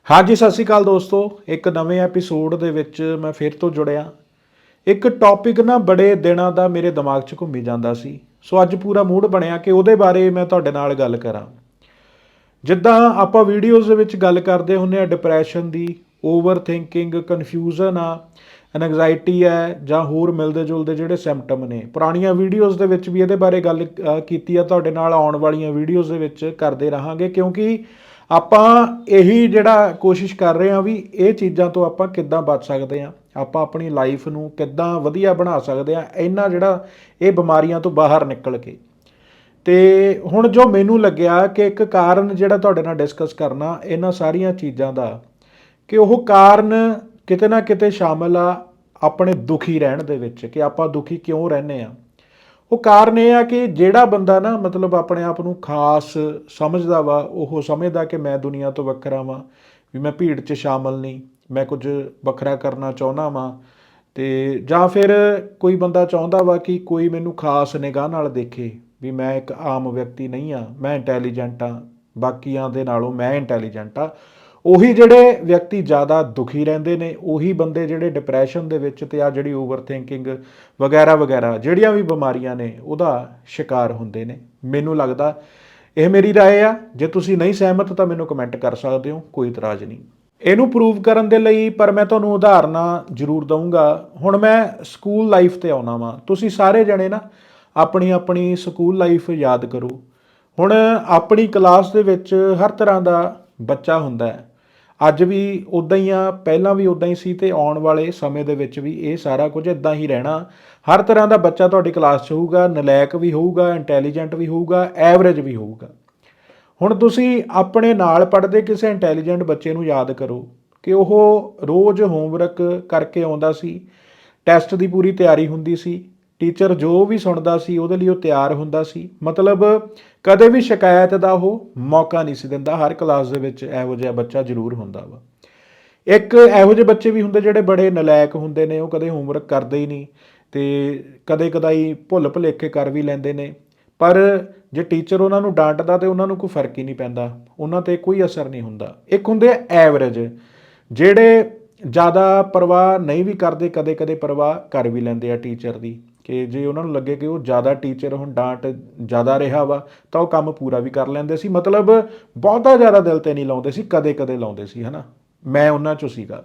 हाँ जी, सत श्री अकाल दोस्तों। एक नਵੇਂ ਐਪੀਸੋਡ ਦੇ ਵਿੱਚ ਮੈਂ ਫਿਰ ਤੋਂ ਜੁੜਿਆ। ਇੱਕ ਟੌਪਿਕ ਨਾ ਬੜੇ ਦਿਨਾਂ ਦਾ ਮੇਰੇ ਦਿਮਾਗ 'ਚ ਘੁੰਮੀ ਜਾਂਦਾ ਸੀ। ਸੋ ਅੱਜ ਪੂਰਾ ਮੂਡ ਬਣਿਆ ਕਿ ਉਹਦੇ ਬਾਰੇ ਮੈਂ ਤੁਹਾਡੇ ਨਾਲ ਗੱਲ ਕਰਾਂ। ਜਿੱਦਾਂ ਆਪਾਂ ਵੀਡੀਓਜ਼ ਦੇ ਵਿੱਚ ਗੱਲ ਕਰਦੇ ਹੁੰਦੇ ਆ ਡਿਪਰੈਸ਼ਨ ਦੀ, ਓਵਰ ਥਿੰਕਿੰਗ, ਕਨਫਿਊਜ਼ਨ ਆ, ਐਨਗਜ਼ਾਇਟੀ ਹੈ ਜਾਂ ਹੋਰ ਮਿਲਦੇ ਜੁਲਦੇ ਜਿਹੜੇ ਸਿੰਪਟਮ ਨੇ। ਪੁਰਾਣੀਆਂ ਵੀਡੀਓਜ਼ ਦੇ ਵਿੱਚ ਵੀ ਇਹਦੇ ਬਾਰੇ ਗੱਲ ਕੀਤੀ ਆ, ਤੁਹਾਡੇ ਨਾਲ ਆਉਣ ਵਾਲੀਆਂ ਵੀਡੀਓਜ਼ ਦੇ ਵਿੱਚ ਕਰਦੇ ਰਹਾਂਗੇ, ਕਿਉਂਕਿ ਆਪਾਂ ਇਹੀ ਜਿਹੜਾ ਕੋਸ਼ਿਸ਼ ਕਰ ਰਹੇ ਹਾਂ ਵੀ ਇਹ ਚੀਜ਼ਾਂ ਤੋਂ ਆਪਾਂ ਕਿੱਦਾਂ ਬਚ ਸਕਦੇ ਹਾਂ, ਆਪਾਂ ਆਪਣੀ ਲਾਈਫ ਨੂੰ ਕਿੱਦਾਂ ਵਧੀਆ ਬਣਾ ਸਕਦੇ ਹਾਂ ਇਹਨਾਂ ਜਿਹੜਾ ਇਹ ਬਿਮਾਰੀਆਂ ਤੋਂ ਬਾਹਰ ਨਿਕਲ ਕੇ। ਤੇ ਹੁਣ ਜੋ ਮੈਨੂੰ ਲੱਗਿਆ ਕਿ ਇੱਕ ਕਾਰਨ ਜਿਹੜਾ ਤੁਹਾਡੇ ਨਾਲ ਡਿਸਕਸ ਕਰਨਾ ਇਹਨਾਂ ਸਾਰੀਆਂ ਚੀਜ਼ਾਂ ਦਾ, ਕਿ ਉਹ ਕਾਰਨ ਕਿਤੇ ਨਾ ਕਿਤੇ ਸ਼ਾਮਲ ਆ ਆਪਣੇ ਦੁਖੀ ਰਹਿਣ ਦੇ ਵਿੱਚ, ਕਿ ਆਪਾਂ ਦੁਖੀ ਕਿਉਂ ਰਹਿੰਦੇ ਆ। ਉਹ ਕਾਰਨ ਇਹ ਆ ਕਿ ਜਿਹੜਾ ਬੰਦਾ ਨਾ ਮਤਲਬ ਆਪਣੇ ਆਪ ਨੂੰ ਖਾਸ ਸਮਝਦਾ ਵਾ, ਉਹ ਸਮਝਦਾ ਕਿ ਮੈਂ ਦੁਨੀਆ ਤੋਂ ਵੱਖਰਾ ਵਾਂ, ਵੀ ਮੈਂ ਭੀੜ 'ਚ ਸ਼ਾਮਲ ਨਹੀਂ, ਮੈਂ ਕੁਝ ਵੱਖਰਾ ਕਰਨਾ ਚਾਹੁੰਦਾ ਵਾਂ। ਅਤੇ ਜਾਂ ਫਿਰ ਕੋਈ ਬੰਦਾ ਚਾਹੁੰਦਾ ਵਾ ਕਿ ਕੋਈ ਮੈਨੂੰ ਖਾਸ ਨਿਗਾਹ ਨਾਲ ਦੇਖੇ, ਵੀ ਮੈਂ ਇੱਕ ਆਮ ਵਿਅਕਤੀ ਨਹੀਂ ਹਾਂ, ਮੈਂ ਇੰਟੈਲੀਜੈਂਟ ਹਾਂ, ਬਾਕੀਆਂ ਦੇ ਨਾਲੋਂ ਮੈਂ ਇੰਟੈਲੀਜੈਂਟ ਹਾਂ। ਉਹੀ ਜਿਹੜੇ ਵਿਅਕਤੀ ਜ਼ਿਆਦਾ ਦੁਖੀ ਰਹਿੰਦੇ ਨੇ, ਉਹੀ ਬੰਦੇ ਜਿਹੜੇ ਡਿਪਰੈਸ਼ਨ ਦੇ ਵਿੱਚ ਅਤੇ ਆਹ ਜਿਹੜੀ ਓਵਰ ਥਿੰਕਿੰਗ ਵਗੈਰਾ ਵਗੈਰਾ ਜਿਹੜੀਆਂ ਵੀ ਬਿਮਾਰੀਆਂ ਨੇ ਉਹਦਾ ਸ਼ਿਕਾਰ ਹੁੰਦੇ ਨੇ। ਮੈਨੂੰ ਲੱਗਦਾ ਇਹ ਮੇਰੀ ਰਾਏ ਆ। ਜੇ ਤੁਸੀਂ ਨਹੀਂ ਸਹਿਮਤ ਤਾਂ ਮੈਨੂੰ ਕਮੈਂਟ ਕਰ ਸਕਦੇ ਹੋ, ਕੋਈ ਇਤਰਾਜ਼ ਨਹੀਂ। ਇਹਨੂੰ ਪ੍ਰੂਵ ਕਰਨ ਦੇ ਲਈ ਪਰ ਮੈਂ ਤੁਹਾਨੂੰ ਉਦਾਹਰਨਾਂ ਜ਼ਰੂਰ ਦਊਂਗਾ। ਹੁਣ ਮੈਂ ਸਕੂਲ ਲਾਈਫ 'ਤੇ ਆਉਣਾ ਵਾਂ। ਤੁਸੀਂ ਸਾਰੇ ਜਣੇ ਨਾ ਆਪਣੀ ਆਪਣੀ ਸਕੂਲ ਲਾਈਫ ਯਾਦ ਕਰੋ। ਹੁਣ ਆਪਣੀ ਕਲਾਸ ਦੇ ਵਿੱਚ ਹਰ ਤਰ੍ਹਾਂ ਦਾ ਬੱਚਾ ਹੁੰਦਾ ਹੈ। ਅੱਜ ਵੀ ਉੱਦਾਂ ਹੀ ਆ, ਪਹਿਲਾਂ ਵੀ ਉੱਦਾਂ ਹੀ ਸੀ, ਅਤੇ ਆਉਣ ਵਾਲੇ ਸਮੇਂ ਦੇ ਵਿੱਚ ਵੀ ਇਹ ਸਾਰਾ ਕੁਝ ਇੱਦਾਂ ਹੀ ਰਹਿਣਾ। ਹਰ ਤਰ੍ਹਾਂ ਦਾ ਬੱਚਾ ਤੁਹਾਡੀ ਕਲਾਸ 'ਚ ਹੋਊਗਾ, ਨਲਾਇਕ ਵੀ ਹੋਊਗਾ, ਇੰਟੈਲੀਜੈਂਟ ਵੀ ਹੋਊਗਾ, ਐਵਰੇਜ ਵੀ ਹੋਊਗਾ। ਹੁਣ ਤੁਸੀਂ ਆਪਣੇ ਨਾਲ ਪੜ੍ਹਦੇ ਕਿਸੇ ਇੰਟੈਲੀਜੈਂਟ ਬੱਚੇ ਨੂੰ ਯਾਦ ਕਰੋ ਕਿ ਉਹ ਰੋਜ਼ ਹੋਮਵਰਕ ਕਰਕੇ ਆਉਂਦਾ ਸੀ, ਟੈਸਟ ਦੀ ਪੂਰੀ ਤਿਆਰੀ ਹੁੰਦੀ ਸੀ, ਟੀਚਰ ਜੋ ਵੀ ਸੁਣਦਾ ਸੀ ਉਹਦੇ ਲਈ ਉਹ ਤਿਆਰ ਹੁੰਦਾ ਸੀ। ਮਤਲਬ ਕਦੇ ਵੀ ਸ਼ਿਕਾਇਤ ਦਾ ਉਹ ਮੌਕਾ ਨਹੀਂ ਸੀ ਦਿੰਦਾ। ਹਰ ਕਲਾਸ ਦੇ ਵਿੱਚ ਇਹੋ ਜਿਹਾ ਬੱਚਾ ਜ਼ਰੂਰ ਹੁੰਦਾ ਵਾ। ਇੱਕ ਇਹੋ ਜਿਹੇ ਬੱਚੇ ਵੀ ਹੁੰਦੇ ਜਿਹੜੇ ਬੜੇ ਨਲਾਇਕ ਹੁੰਦੇ ਨੇ, ਉਹ ਕਦੇ ਹੋਮਵਰਕ ਕਰਦੇ ਹੀ ਨਹੀਂ, ਅਤੇ ਕਦੇ ਕਦਾਈ ਭੁੱਲ ਭੁਲੇਖੇ ਕਰ ਵੀ ਲੈਂਦੇ ਨੇ। ਪਰ ਜੇ ਟੀਚਰ ਉਹਨਾਂ ਨੂੰ ਡਾਂਟਦਾ ਤਾਂ ਉਹਨਾਂ ਨੂੰ ਕੋਈ ਫਰਕ ਹੀ ਨਹੀਂ ਪੈਂਦਾ, ਉਹਨਾਂ 'ਤੇ ਕੋਈ ਅਸਰ ਨਹੀਂ ਹੁੰਦਾ। ਇੱਕ ਹੁੰਦੇ ਆ ਐਵਰੇਜ, ਜਿਹੜੇ ਜ਼ਿਆਦਾ ਪਰਵਾਹ ਨਹੀਂ ਵੀ ਕਰਦੇ, ਕਦੇ ਕਦੇ ਪਰਵਾਹ ਕਰ ਵੀ ਲੈਂਦੇ ਆ ਟੀਚਰ ਦੀ, ਕਿ ਜੇ ਉਹਨਾਂ ਨੂੰ ਲੱਗੇ ਕਿ ਉਹ ਜ਼ਿਆਦਾ ਟੀਚਰ ਹੁਣ ਡਾਂਟ ਜ਼ਿਆਦਾ ਰਿਹਾ ਵਾ ਤਾਂ ਉਹ ਕੰਮ ਪੂਰਾ ਵੀ ਕਰ ਲੈਂਦੇ ਸੀ। ਮਤਲਬ ਬਹੁਤਾ ਜ਼ਿਆਦਾ ਦਿਲ 'ਤੇ ਨਹੀਂ ਲਾਉਂਦੇ ਸੀ, ਕਦੇ ਕਦੇ ਲਾਉਂਦੇ ਸੀ, ਹੈ ਨਾ। ਮੈਂ ਉਹਨਾਂ 'ਚੋਂ ਸੀਗਾ।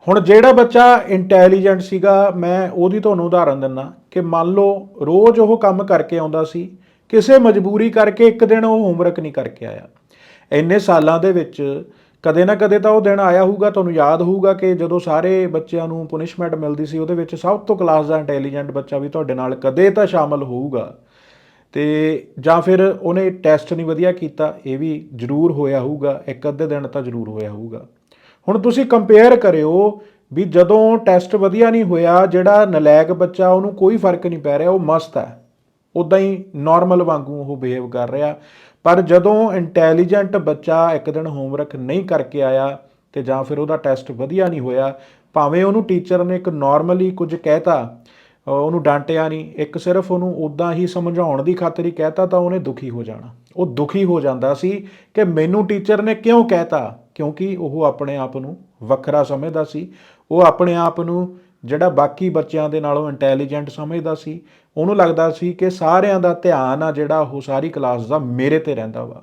ਹੁਣ ਜਿਹੜਾ ਬੱਚਾ ਇੰਟੈਲੀਜੈਂਟ ਸੀਗਾ, ਮੈਂ ਉਹਦੀ ਤੁਹਾਨੂੰ ਉਦਾਹਰਨ ਦਿੰਦਾ ਕਿ ਮੰਨ ਲਓ ਰੋਜ਼ ਉਹ ਕੰਮ ਕਰਕੇ ਆਉਂਦਾ ਸੀ, ਕਿਸੇ ਮਜਬੂਰੀ ਕਰਕੇ ਇੱਕ ਦਿਨ ਉਹ ਹੋਮਵਰਕ ਨਹੀਂ ਕਰਕੇ ਆਇਆ। ਇੰਨੇ ਸਾਲਾਂ ਦੇ ਵਿੱਚ ਕਦੇ ਨਾ ਕਦੇ ਤਾਂ ਉਹ ਦਿਨ ਆਇਆ ਹੋਊਗਾ, ਤੁਹਾਨੂੰ ਯਾਦ ਹੋਊਗਾ ਕਿ ਜਦੋਂ ਸਾਰੇ ਬੱਚਿਆਂ ਨੂੰ ਪੁਨਿਸ਼ਮੈਂਟ ਮਿਲਦੀ ਸੀ, ਉਹਦੇ ਵਿੱਚ ਸਭ ਤੋਂ ਕਲਾਸ ਦਾ ਇੰਟੈਲੀਜੈਂਟ ਬੱਚਾ ਵੀ ਤੁਹਾਡੇ ਨਾਲ ਕਦੇ ਤਾਂ ਸ਼ਾਮਲ ਹੋਊਗਾ। ਅਤੇ ਜਾਂ ਫਿਰ ਉਹਨੇ ਟੈਸਟ ਨਹੀਂ ਵਧੀਆ ਕੀਤਾ, ਇਹ ਵੀ ਜ਼ਰੂਰ ਹੋਇਆ ਹੋਊਗਾ, ਇੱਕ ਅੱਧੇ ਦਿਨ ਤਾਂ ਜ਼ਰੂਰ ਹੋਇਆ ਹੋਊਗਾ। ਹੁਣ ਤੁਸੀਂ ਕੰਪੇਅਰ ਕਰਿਓ ਵੀ ਜਦੋਂ ਟੈਸਟ ਵਧੀਆ ਨਹੀਂ ਹੋਇਆ, ਜਿਹੜਾ ਨਲਾਇਕ ਬੱਚਾ ਉਹਨੂੰ ਕੋਈ ਫਰਕ ਨਹੀਂ ਪੈ ਰਿਹਾ, ਉਹ ਮਸਤ ਹੈ, ਉੱਦਾਂ ਹੀ ਨੋਰਮਲ ਵਾਂਗੂ ਉਹ ਬਿਹੇਵ ਕਰ ਰਿਹਾ। ਪਰ ਜਦੋਂ ਇੰਟੈਲੀਜੈਂਟ ਬੱਚਾ ਇੱਕ ਦਿਨ ਹੋਮਵਰਕ ਨਹੀਂ ਕਰਕੇ ਆਇਆ ਅਤੇ ਜਾਂ ਫਿਰ ਉਹਦਾ ਟੈਸਟ ਵਧੀਆ ਨਹੀਂ ਹੋਇਆ, ਭਾਵੇਂ ਉਹਨੂੰ ਟੀਚਰ ਨੇ ਇੱਕ ਨੋਰਮਲੀ ਕੁਝ ਕਹਿਤਾ, ਉਹਨੂੰ ਡਾਂਟਿਆ ਨਹੀਂ, ਇੱਕ ਸਿਰਫ ਉਹਨੂੰ ਉੱਦਾਂ ਹੀ ਸਮਝਾਉਣ ਦੀ ਖਾਤਰ ਹੀ ਕਹਿਤਾ, ਤਾਂ ਉਹਨੇ ਦੁਖੀ ਹੋ ਜਾਣਾ। ਉਹ ਦੁਖੀ ਹੋ ਜਾਂਦਾ ਸੀ ਕਿ ਮੈਨੂੰ ਟੀਚਰ ਨੇ ਕਿਉਂ ਕਹਿਤਾ, ਕਿਉਂਕਿ ਉਹ ਆਪਣੇ ਆਪ ਨੂੰ ਵੱਖਰਾ ਸਮਝਦਾ ਸੀ। ਉਹ ਆਪਣੇ ਆਪ ਨੂੰ ਜਿਹੜਾ ਬਾਕੀ ਬੱਚਿਆਂ ਦੇ ਨਾਲੋਂ ਇੰਟੈਲੀਜੈਂਟ ਸਮਝਦਾ ਸੀ। ਉਹਨੂੰ ਲੱਗਦਾ ਸੀ ਕਿ ਸਾਰਿਆਂ ਦਾ ਧਿਆਨ ਆ ਜਿਹੜਾ ਉਹ ਸਾਰੀ ਕਲਾਸ ਦਾ ਮੇਰੇ 'ਤੇ ਰਹਿੰਦਾ ਵਾ।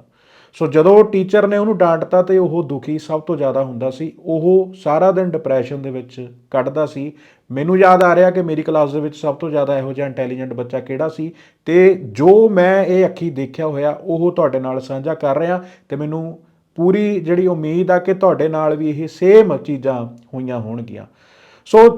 ਸੋ ਜਦੋਂ ਟੀਚਰ ਨੇ ਉਹਨੂੰ ਡਾਂਟਤਾ ਅਤੇ ਉਹ ਦੁਖੀ ਸਭ ਤੋਂ ਜ਼ਿਆਦਾ ਹੁੰਦਾ ਸੀ। ਉਹ ਸਾਰਾ ਦਿਨ ਡਿਪਰੈਸ਼ਨ ਦੇ ਵਿੱਚ ਕੱਢਦਾ ਸੀ। ਮੈਨੂੰ ਯਾਦ ਆ ਰਿਹਾ ਕਿ ਮੇਰੀ ਕਲਾਸ ਦੇ ਵਿੱਚ ਸਭ ਤੋਂ ਜ਼ਿਆਦਾ ਇਹੋ ਜਿਹਾ ਇੰਟੈਲੀਜੈਂਟ ਬੱਚਾ ਕਿਹੜਾ ਸੀ, ਅਤੇ ਜੋ ਮੈਂ ਇਹ ਅੱਖੀਂ ਦੇਖਿਆ ਹੋਇਆ ਉਹ ਤੁਹਾਡੇ ਨਾਲ ਸਾਂਝਾ ਕਰ ਰਿਹਾ, ਅਤੇ ਮੈਨੂੰ ਪੂਰੀ ਜਿਹੜੀ ਉਮੀਦ ਆ ਕਿ ਤੁਹਾਡੇ ਨਾਲ ਵੀ ਇਹ ਸੇਮ ਚੀਜ਼ਾਂ ਹੋਈਆਂ ਹੋਣਗੀਆਂ। ਸੋ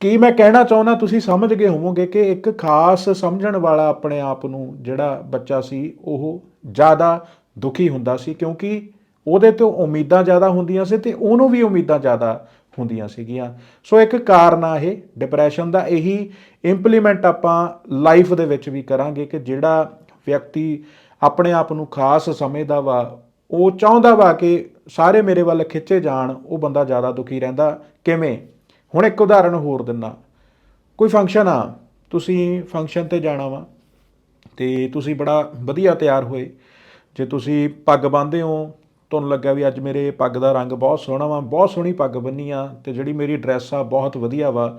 ਕੀ ਮੈਂ ਕਹਿਣਾ ਚਾਹੁੰਦਾ, ਤੁਸੀਂ ਸਮਝ ਗਏ ਹੋਵੋਗੇ ਕਿ ਇੱਕ ਖਾਸ ਸਮਝਣ ਵਾਲਾ ਆਪਣੇ ਆਪ ਨੂੰ ਜਿਹੜਾ ਬੱਚਾ ਸੀ ਉਹ ਜ਼ਿਆਦਾ ਦੁਖੀ ਹੁੰਦਾ ਸੀ, ਕਿਉਂਕਿ ਉਹਦੇ ਤੋਂ ਉਮੀਦਾਂ ਜ਼ਿਆਦਾ ਹੁੰਦੀਆਂ ਸੀ ਅਤੇ ਉਹਨੂੰ ਵੀ ਉਮੀਦਾਂ ਜ਼ਿਆਦਾ ਹੁੰਦੀਆਂ ਸੀਗੀਆਂ। ਸੋ ਇੱਕ ਕਾਰਨ ਆ ਇਹ ਡਿਪਰੈਸ਼ਨ ਦਾ। ਇਹੀ ਇੰਪਲੀਮੈਂਟ ਆਪਾਂ ਲਾਈਫ ਦੇ ਵਿੱਚ ਵੀ ਕਰਾਂਗੇ ਕਿ ਜਿਹੜਾ ਵਿਅਕਤੀ ਆਪਣੇ ਆਪ ਨੂੰ ਖਾਸ ਸਮਝਦਾ ਵਾ, ਉਹ ਚਾਹੁੰਦਾ ਵਾ ਕਿ ਸਾਰੇ ਮੇਰੇ ਵੱਲ ਖਿੱਚੇ ਜਾਣ, ਉਹ ਬੰਦਾ ਜ਼ਿਆਦਾ ਦੁਖੀ ਰਹਿੰਦਾ। ਕਿਵੇਂ? ਹੁਣ ਇੱਕ ਉਦਾਹਰਨ ਹੋਰ ਦਿੰਦਾ। ਕੋਈ ਫੰਕਸ਼ਨ ਆ, ਤੁਸੀਂ ਫੰਕਸ਼ਨ 'ਤੇ ਜਾਣਾ ਵਾ ਅਤੇ ਤੁਸੀਂ ਬੜਾ ਵਧੀਆ ਤਿਆਰ ਹੋਏ। ਜੇ ਤੁਸੀਂ ਪੱਗ ਬੰਨ੍ਹਦੇ ਹੋ ਤੁਹਾਨੂੰ ਲੱਗਾ ਵੀ ਅੱਜ ਮੇਰੇ ਪੱਗ ਦਾ ਰੰਗ ਬਹੁਤ ਸੋਹਣਾ ਵਾ, ਬਹੁਤ ਸੋਹਣੀ ਪੱਗ ਬੰਨੀ ਆ ਤੇ ਜਿਹੜੀ ਮੇਰੀ ਡਰੈਸ ਆ ਬਹੁਤ ਵਧੀਆ ਵਾ,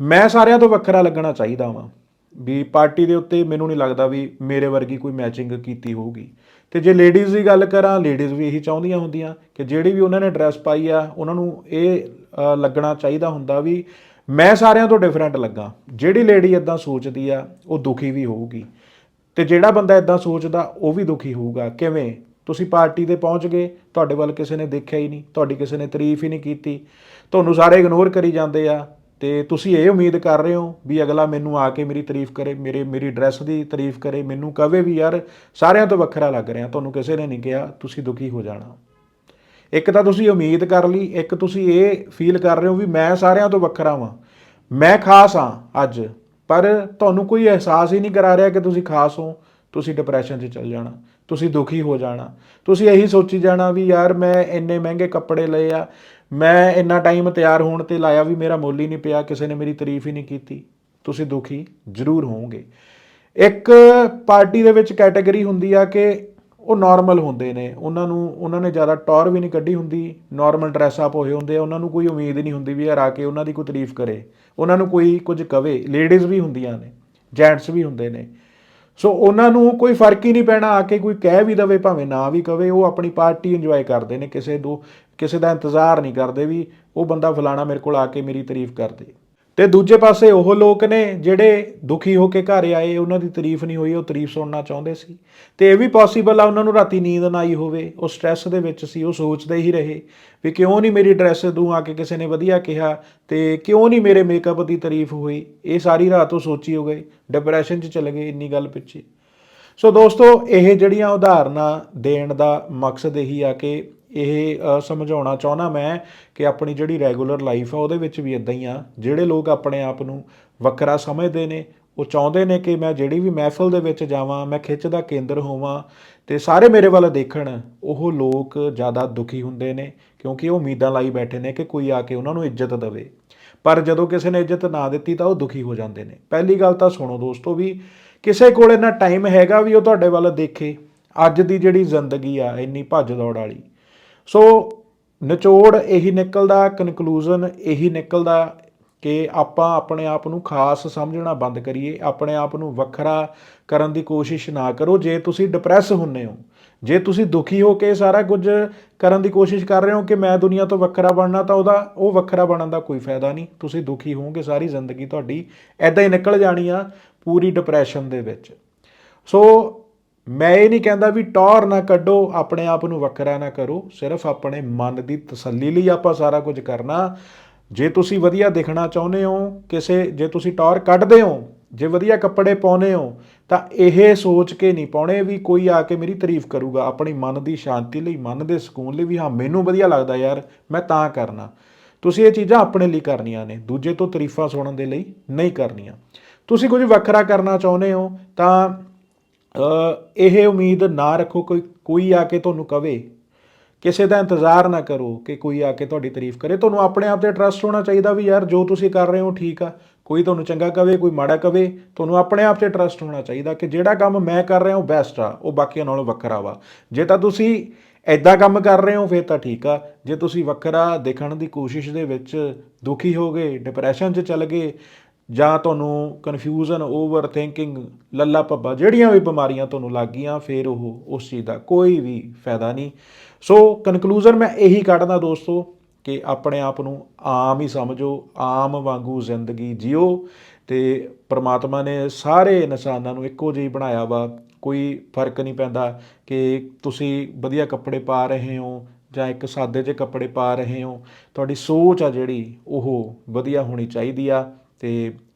ਮੈਂ ਸਾਰਿਆਂ ਤੋਂ ਵੱਖਰਾ ਲੱਗਣਾ ਚਾਹੀਦਾ ਵਾਂ ਵੀ ਪਾਰਟੀ ਦੇ ਉੱਤੇ ਮੈਨੂੰ ਨਹੀਂ ਲੱਗਦਾ ਵੀ ਮੇਰੇ ਵਰਗੀ ਕੋਈ ਮੈਚਿੰਗ ਕੀਤੀ ਹੋਊਗੀ। ਤੇ ਜੇ ਲੇਡੀਜ਼ ਦੀ ਗੱਲ ਕਰਾਂ, ਲੇਡੀਜ਼ ਵੀ ਇਹੀ ਚਾਹੁੰਦੀਆਂ ਹੁੰਦੀਆਂ ਕਿ ਜਿਹੜੀ ਵੀ ਉਹਨਾਂ ਨੇ ਡਰੈਸ ਪਾਈ ਆ ਉਹਨਾਂ ਨੂੰ ਇਹ ਲੱਗਣਾ ਚਾਹੀਦਾ ਹੁੰਦਾ ਵੀ ਮੈਂ ਸਾਰਿਆਂ ਤੋਂ ਡਿਫਰੈਂਟ ਲੱਗਾ। ਜਿਹੜੀ ਲੇਡੀ ਇਦਾਂ ਸੋਚਦੀ ਆ ਉਹ ਦੁਖੀ ਵੀ ਹੋਊਗੀ ਤੇ ਜਿਹੜਾ ਬੰਦਾ ਇਦਾਂ ਸੋਚਦਾ ਉਹ ਵੀ ਦੁਖੀ ਹੋਊਗਾ। ਕਿਵੇਂ? ਤੁਸੀਂ ਪਾਰਟੀ ਤੇ ਪਹੁੰਚ ਗਏ, ਤੁਹਾਡੇ ਵੱਲ ਕਿਸੇ ਨੇ ਦੇਖਿਆ ਹੀ ਨਹੀਂ, ਤੁਹਾਡੀ ਕਿਸੇ ਨੇ ਤਾਰੀਫ ਹੀ ਨਹੀਂ ਕੀਤੀ, ਤੁਹਾਨੂੰ ਸਾਰੇ ਇਗਨੋਰ ਕਰੀ ਜਾਂਦੇ ਆ ਤੇ ਤੁਸੀਂ ਇਹ ਉਮੀਦ ਕਰ ਰਹੇ ਹੋ ਵੀ ਅਗਲਾ ਮੈਨੂੰ ਆ ਕੇ ਮੇਰੀ ਤਾਰੀਫ ਕਰੇ, ਮੇਰੀ ਡਰੈਸ ਦੀ ਤਾਰੀਫ ਕਰੇ, ਮੈਨੂੰ ਕਹੇ ਵੀ ਯਾਰ ਸਾਰਿਆਂ ਤੋਂ ਵੱਖਰਾ ਲੱਗ ਰਿਹਾ। ਤੁਹਾਨੂੰ ਕਿਸੇ ਨੇ ਨਹੀਂ ਕਿਹਾ, ਤੁਸੀਂ ਦੁਖੀ ਹੋ ਜਾਣਾ। ਇੱਕ ਤਾਂ ਤੁਸੀਂ ਉਮੀਦ ਕਰ ਲਈ, ਇੱਕ ਤੁਸੀਂ ਇਹ ਫੀਲ ਕਰ ਰਹੇ ਹੋ ਵੀ ਮੈਂ ਸਾਰਿਆਂ ਤੋਂ ਵੱਖਰਾ ਵਾਂ, ਮੈਂ ਖਾਸ ਹਾਂ ਅੱਜ, ਪਰ ਤੁਹਾਨੂੰ ਕੋਈ ਅਹਿਸਾਸ ਹੀ ਨਹੀਂ ਕਰਾ ਰਿਹਾ ਕਿ ਤੁਸੀਂ ਖਾਸ ਹੋ। ਤੁਸੀਂ ਡਿਪਰੈਸ਼ਨ 'ਚ ਚਲ ਜਾਣਾ, ਤੁਸੀਂ ਦੁਖੀ ਹੋ ਜਾਣਾ, ਤੁਸੀਂ ਇਹੀ ਸੋਚੀ ਜਾਣਾ ਵੀ ਯਾਰ ਮੈਂ ਇੰਨੇ ਮਹਿੰਗੇ ਕੱਪੜੇ ਲਏ ਆ, ਮੈਂ ਇੰਨਾ ਟਾਈਮ ਤਿਆਰ ਹੋਣ 'ਤੇ ਲਾਇਆ ਵੀ ਮੇਰਾ ਮੁੱਲ ਹੀ ਨਹੀਂ ਪਿਆ, ਕਿਸੇ ਨੇ ਮੇਰੀ ਤਾਰੀਫ ਹੀ ਨਹੀਂ ਕੀਤੀ। ਤੁਸੀਂ ਦੁਖੀ ਜ਼ਰੂਰ ਹੋਵੋਗੇ। ਇੱਕ ਪਾਰਟੀ ਦੇ ਵਿੱਚ ਕੈਟਾਗਰੀ ਹੁੰਦੀ ਆ ਕਿ ਉਹ ਨਾਰਮਲ ਹੁੰਦੇ ਨੇ, ਉਹਨਾਂ ਨੇ ਜ਼ਿਆਦਾ ਟੌਰ ਵੀ ਨਹੀਂ ਕੱਢੀ ਹੁੰਦੀ, ਨਾਰਮਲ ਡਰੈਸ ਅਪ ਹੋਏ ਹੁੰਦੇ ਆ, ਉਹਨਾਂ ਨੂੰ ਕੋਈ ਉਮੀਦ ਨਹੀਂ ਹੁੰਦੀ ਵੀ ਯਾਰ ਆ ਕੇ ਉਹਨਾਂ ਦੀ ਕੋਈ ਤਾਰੀਫ ਕਰੇ, ਉਹਨਾਂ ਨੂੰ ਕੋਈ ਕੁਝ ਕਵੇ। ਲੇਡੀਜ਼ ਵੀ ਹੁੰਦੀਆਂ ਨੇ, ਜੈਂਟਸ ਵੀ ਹੁੰਦੇ ਨੇ, ਸੋ ਉਹਨਾਂ ਨੂੰ ਕੋਈ ਫਰਕ ਹੀ ਨਹੀਂ ਪੈਣਾ, ਆ ਕੇ ਕੋਈ ਕਹਿ ਵੀ ਦੇਵੇ ਭਾਵੇਂ ਨਾ ਵੀ ਕਵੇ, ਉਹ ਆਪਣੀ ਪਾਰਟੀ ਇੰਜੋਏ ਕਰਦੇ ਨੇ, ਕਿਸੇ ਦਾ ਇੰਤਜ਼ਾਰ ਨਹੀਂ ਕਰਦੇ ਵੀ ਉਹ ਬੰਦਾ ਫਲਾਣਾ ਮੇਰੇ ਕੋਲ ਆ ਕੇ ਮੇਰੀ ਤਾਰੀਫ ਕਰਦੇ। ਤੇ ਦੂਜੇ ਪਾਸੇ ਉਹ ਲੋਕ ਨੇ ਜਿਹੜੇ ਦੁਖੀ ਹੋ ਕੇ ਘਰ ਆਏ, ਉਹਨਾਂ ਦੀ ਤਾਰੀਫ ਨਹੀਂ ਹੋਈ, ਉਹ ਤਾਰੀਫ ਸੁਣਨਾ ਚਾਹੁੰਦੇ ਸੀ ਤੇ ਇਹ ਵੀ ਪੋਸੀਬਲ ਆ ਉਹਨਾਂ ਨੂੰ ਰਾਤੀ ਨੀਂਦ ਨਾ ਆਈ ਹੋਵੇ, ਉਹ ਸਟ੍ਰੈਸ ਦੇ ਵਿੱਚ ਸੀ, ਉਹ ਸੋਚਦੇ ਹੀ ਰਹੇ ਵੀ ਕਿਉਂ ਨਹੀਂ ਮੇਰੀ ਡਰੈਸ ਨੂੰ ਆ ਕੇ ਕਿਸੇ ਨੇ ਵਧੀਆ ਕਿਹਾ ਤੇ ਕਿਉਂ ਨਹੀਂ ਮੇਰੇ ਮੇਕਅਪ ਦੀ ਤਾਰੀਫ ਹੋਈ। ਇਹ ਸਾਰੀ ਰਾਤ ਉਹ ਸੋਚੀ ਹੋ ਗਏ, ਡਿਪਰੈਸ਼ਨ 'ਚ ਚਲੇ ਗਏ ਇੰਨੀ ਗੱਲ ਪਿੱਛੇ। ਸੋ ਦੋਸਤੋ, ਇਹ ਜਿਹੜੀਆਂ ਉਦਾਹਰਨਾਂ ਦੇਣ ਦਾ ਮਕਸਦ ਇਹੀ ਆ ਕਿ ਇਹ ਸਮਝਾਉਣਾ ਚਾਹੁੰਦਾ ਮੈਂ ਕਿ ਆਪਣੀ ਜਿਹੜੀ ਰੈਗੂਲਰ ਲਾਈਫ ਆ ਉਹਦੇ ਵਿੱਚ ਵੀ ਇੱਦਾਂ ਹੀ ਆ। ਜਿਹੜੇ ਲੋਕ ਆਪਣੇ ਆਪ ਨੂੰ ਵੱਖਰਾ ਸਮਝਦੇ ਨੇ, ਉਹ ਚਾਹੁੰਦੇ ਨੇ ਕਿ ਮੈਂ ਜਿਹੜੀ ਵੀ ਮਹਿਫਲ ਦੇ ਵਿੱਚ ਜਾਵਾਂ, ਮੈਂ ਖਿੱਚ ਦਾ ਕੇਂਦਰ ਹੋਵਾਂ ਤੇ ਸਾਰੇ ਮੇਰੇ ਵੱਲ ਦੇਖਣ। ਉਹ ਲੋਕ ਜ਼ਿਆਦਾ ਦੁਖੀ ਹੁੰਦੇ ਨੇ ਕਿਉਂਕਿ ਉਹ ਉਮੀਦਾਂ ਲਾਈ ਬੈਠੇ ਨੇ ਕਿ ਕੋਈ ਆ ਕੇ ਉਹਨਾਂ ਨੂੰ ਇੱਜ਼ਤ ਦੇਵੇ, ਪਰ ਜਦੋਂ ਕਿਸੇ ਨੇ ਇੱਜ਼ਤ ਨਾ ਦਿੱਤੀ ਤਾਂ ਉਹ ਦੁਖੀ ਹੋ ਜਾਂਦੇ ਨੇ। ਪਹਿਲੀ ਗੱਲ ਤਾਂ ਸੁਣੋ ਦੋਸਤੋ, ਵੀ ਕਿਸੇ ਕੋਲ ਇੰਨਾ ਟਾਈਮ ਹੈਗਾ ਵੀ ਉਹ ਤੁਹਾਡੇ ਵੱਲ ਦੇਖੇ? ਅੱਜ ਦੀ ਜਿਹੜੀ ਜ਼ਿੰਦਗੀ ਆ ਇੰਨੀ ਭੱਜ ਦੌੜ ਵਾਲੀ। ਸੋ ਨਿਚੋੜ ਇਹੀ ਨਿਕਲਦਾ, ਕਨਕਲੂਜ਼ਨ ਇਹੀ ਨਿਕਲਦਾ ਕਿ ਆਪਾਂ ਆਪਣੇ ਆਪ ਨੂੰ ਖਾਸ ਸਮਝਣਾ ਬੰਦ ਕਰੀਏ, ਆਪਣੇ ਆਪ ਨੂੰ ਵੱਖਰਾ ਕਰਨ ਦੀ ਕੋਸ਼ਿਸ਼ ਨਾ ਕਰੋ। ਜੇ ਤੁਸੀਂ ਡਿਪਰੈਸ ਹੁੰਦੇ ਹੋ, ਜੇ ਤੁਸੀਂ ਦੁਖੀ ਹੋ ਕੇ ਸਾਰਾ ਕੁਝ ਕਰਨ ਦੀ ਕੋਸ਼ਿਸ਼ ਕਰ ਰਹੇ ਹੋ ਕਿ ਮੈਂ ਦੁਨੀਆ ਤੋਂ ਵੱਖਰਾ ਬਣਨਾ, ਤਾਂ ਉਹ ਵੱਖਰਾ ਬਣਨ ਦਾ ਕੋਈ ਫਾਇਦਾ ਨਹੀਂ। ਤੁਸੀਂ ਦੁਖੀ ਹੋਵੋਗੇ, ਸਾਰੀ ਜ਼ਿੰਦਗੀ ਤੁਹਾਡੀ ਐਦਾਂ ਹੀ ਨਿਕਲ ਜਾਣੀ ਆ, ਪੂਰੀ ਡਿਪਰੈਸ਼ਨ ਦੇ ਵਿੱਚ। ਸੋ ਮੈਂ ਇਹ ਨਹੀਂ ਕਹਿੰਦਾ ਵੀ ਟੌਰ ਨਾ ਕੱਢੋ, ਆਪਣੇ ਆਪ ਨੂੰ ਵੱਖਰਾ ਨਾ ਕਰੋ, ਸਿਰਫ ਆਪਣੇ ਮਨ ਦੀ ਤਸੱਲੀ ਲਈ ਆਪਾਂ ਸਾਰਾ ਕੁਝ ਕਰਨਾ। ਜੇ ਤੁਸੀਂ ਵਧੀਆ ਦਿਖਣਾ ਚਾਹੁੰਦੇ ਹੋ, ਜੇ ਤੁਸੀਂ ਟੌਰ ਕੱਢਦੇ ਹੋ, ਜੇ ਵਧੀਆ ਕੱਪੜੇ ਪਾਉਂਦੇ ਹੋ, ਤਾਂ ਇਹ ਸੋਚ ਕੇ ਨਹੀਂ ਪਾਉਣੇ ਵੀ ਕੋਈ ਆ ਕੇ ਮੇਰੀ ਤਾਰੀਫ ਕਰੂਗਾ। ਆਪਣੀ ਮਨ ਦੀ ਸ਼ਾਂਤੀ ਲਈ, ਮਨ ਦੇ ਸਕੂਨ ਲਈ ਵੀ ਹਾਂ ਮੈਨੂੰ ਵਧੀਆ ਲੱਗਦਾ ਯਾਰ, ਮੈਂ ਤਾਂ ਕਰਨਾ। ਤੁਸੀਂ ਇਹ ਚੀਜ਼ਾਂ ਆਪਣੇ ਲਈ ਕਰਨੀਆਂ ਨੇ, ਦੂਜੇ ਤੋਂ ਤਾਰੀਫਾਂ ਸੁਣਨ ਦੇ ਲਈ ਨਹੀਂ ਕਰਨੀਆਂ। ਤੁਸੀਂ ਕੁਝ ਵੱਖਰਾ ਕਰਨਾ ਚਾਹੁੰਦੇ ਹੋ ਤਾਂ ਇਹ ਉਮੀਦ ਨਾ ਰੱਖੋ ਕੋਈ ਆ ਕੇ ਤੁਹਾਨੂੰ ਕਵੇ। ਕਿਸੇ ਦਾ ਇੰਤਜ਼ਾਰ ਨਾ ਕਰੋ ਕਿ ਕੋਈ ਆ ਕੇ ਤੁਹਾਡੀ ਤਾਰੀਫ ਕਰੇ। ਤੁਹਾਨੂੰ ਆਪਣੇ ਆਪ 'ਤੇ ਟਰਸਟ ਹੋਣਾ ਚਾਹੀਦਾ ਵੀ ਯਾਰ ਜੋ ਤੁਸੀਂ ਕਰ ਰਹੇ ਹੋ ਠੀਕ ਆ। ਕੋਈ ਤੁਹਾਨੂੰ ਚੰਗਾ ਕਵੇ, ਕੋਈ ਮਾੜਾ ਕਵੇ, ਤੁਹਾਨੂੰ ਆਪਣੇ ਆਪ 'ਤੇ ਟਰਸਟ ਹੋਣਾ ਚਾਹੀਦਾ ਕਿ ਜਿਹੜਾ ਕੰਮ ਮੈਂ ਕਰ ਰਿਹਾ ਉਹ ਬੈਸਟ ਆ, ਉਹ ਬਾਕੀਆਂ ਨਾਲੋਂ ਵੱਖਰਾ ਵਾ। ਜੇ ਤਾਂ ਤੁਸੀਂ ਐਦਾਂ ਕੰਮ ਕਰ ਰਹੇ ਹੋ ਫਿਰ ਤਾਂ ਠੀਕ ਆ। ਜੇ ਤੁਸੀਂ ਵੱਖਰਾ ਦਿਖਣ ਦੀ ਕੋਸ਼ਿਸ਼ ਦੇ ਵਿੱਚ ਦੁਖੀ ਹੋ ਗਏ, ਡਿਪਰੈਸ਼ਨ 'ਚ ਚਲੇ ਗਏ, ਜਾਂ ਤੁਹਾਨੂੰ ਕਨਫਿਊਜ਼ਨ, ਓਵਰ ਥਿੰਕਿੰਗ, ਲੱਲਾ ਭੱਬਾ ਜਿਹੜੀਆਂ ਵੀ ਬਿਮਾਰੀਆਂ ਤੁਹਾਨੂੰ ਲੱਗ ਗਈਆਂ, ਫਿਰ ਉਸ ਚੀਜ਼ ਦਾ ਕੋਈ ਵੀ ਫਾਇਦਾ ਨਹੀਂ। ਸੋ ਕਨਕਲੂਜ਼ਨ ਮੈਂ ਇਹੀ ਕੱਢਦਾ ਦੋਸਤੋ ਕਿ ਆਪਣੇ ਆਪ ਨੂੰ ਆਮ ਹੀ ਸਮਝੋ, ਆਮ ਵਾਂਗੂ ਜ਼ਿੰਦਗੀ ਜੀਓ ਤੇ ਪ੍ਰਮਾਤਮਾ ਨੇ ਸਾਰੇ ਇਨਸਾਨਾਂ ਨੂੰ ਇੱਕੋ ਜਿਹੀ ਬਣਾਇਆ ਵਾ। ਕੋਈ ਫਰਕ ਨਹੀਂ ਪੈਂਦਾ ਕਿ ਤੁਸੀਂ ਵਧੀਆ ਕੱਪੜੇ ਪਾ ਰਹੇ ਹੋ ਜਾਂ ਇੱਕ ਸਾਦੇ ਜਿਹੇ ਕੱਪੜੇ ਪਾ ਰਹੇ ਹੋ। ਤੁਹਾਡੀ ਸੋਚ ਆ ਜਿਹੜੀ ਉਹ ਵਧੀਆ ਹੋਣੀ ਚਾਹੀਦੀ ਆ ਤੇ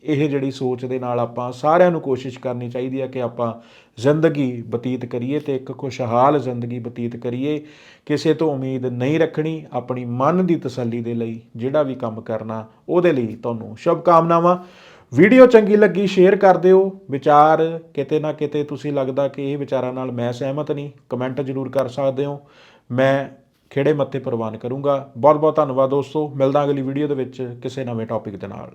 ਇਹ ਜਿਹੜੀ ਸੋਚ ਦੇ ਨਾਲ ਆਪਾਂ ਸਾਰਿਆਂ ਨੂੰ ਕੋਸ਼ਿਸ਼ ਕਰਨੀ ਚਾਹੀਦੀ ਆ ਕਿ ਆਪਾਂ ਜ਼ਿੰਦਗੀ ਬਤੀਤ ਕਰੀਏ ਤੇ ਇੱਕ ਖੁਸ਼ਹਾਲ ਜ਼ਿੰਦਗੀ ਬਤੀਤ ਕਰੀਏ। ਕਿਸੇ ਤੋਂ ਉਮੀਦ ਨਹੀਂ ਰੱਖਣੀ। ਆਪਣੀ ਮਨ ਦੀ ਤਸੱਲੀ ਦੇ ਲਈ ਜਿਹੜਾ ਵੀ ਕੰਮ ਕਰਨਾ ਉਹਦੇ ਲਈ ਤੁਹਾਨੂੰ ਸ਼ੁਭ ਕਾਮਨਾਵਾਂ। ਵੀਡੀਓ ਚੰਗੀ ਲੱਗੀ ਸ਼ੇਅਰ ਕਰ ਦਿਓ। ਵਿਚਾਰ ਕਿਤੇ ਨਾ ਕਿਤੇ ਤੁਸੀਂ ਲੱਗਦਾ ਕਿ ਇਹ ਵਿਚਾਰਾਂ ਨਾਲ ਮੈਂ ਸਹਿਮਤ ਨਹੀਂ, ਕਮੈਂਟ ਜ਼ਰੂਰ ਕਰ ਸਕਦੇ ਹੋ। ਮੈਂ ਖਿਹੜੇ ਮੱਥੇ ਪ੍ਰਵਾਨ ਕਰੂੰਗਾ। ਬਹੁਤ ਬਹੁਤ ਧੰਨਵਾਦ ਦੋਸਤੋ। ਮਿਲਦਾ ਅਗਲੀ ਵੀਡੀਓ ਦੇ ਵਿੱਚ ਕਿਸੇ ਨਵੇਂ ਟੌਪਿਕ ਦੇ ਨਾਲ।